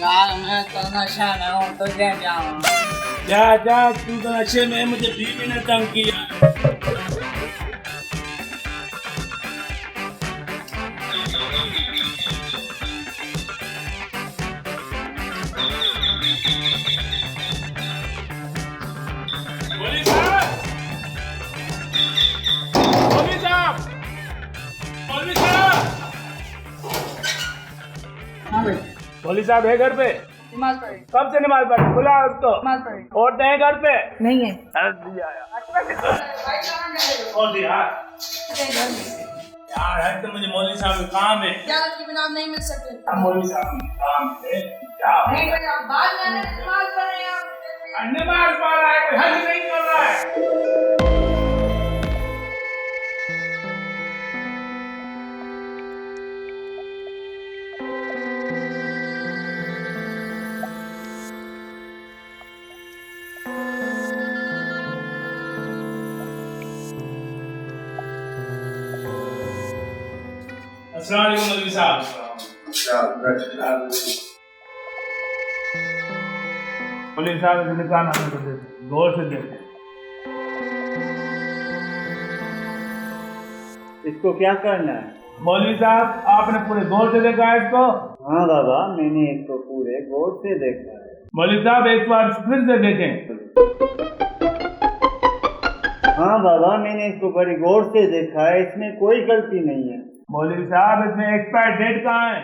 यार मैं तो नशा में हूँ तो ले जाऊँ। जा जा, तू तो नशे में, मुझे बीवी ने तंग किया। मौलवी साहब, मौलवी साहब, मौलवी साहब, हाँ भाई, मौलवी साहब है घर पे? नमाज पढ़ी। कब से नमाज पढ़ी? खुला है उसको? नमाज पढ़ी। औरतें हैं घर पे? नहीं है। अरे दिया और यार है तो मुझे मौलवी साहब का काम है। इजाज़त के बिना आप नहीं मिल सकते। अब मौलवी साहब का काम है क्या? नहीं भाई, आप बाद में आने नमाज पढ़ रहे हैं आप। नमाज पढ़ रहा है, कोई हज नहीं कर रहा है। अस्सलाम वालेकुम मौलवी साहब। मौलवी साहब ने कहा ना तो गौर से देखें। इसको क्या करना है? मौलवी साहब आपने पूरे गौर से देखा है इसको? हाँ बाबा, मैंने इसको पूरे गौर से देखा है। मौलवी साहब एक बार फिर से देखें। हाँ बाबा, मैंने इसको बड़ी गौर से देखा है, इसमें कोई गलती नहीं है। मौलवी साहब इसमें एक्सपायर डेट कहाँ है?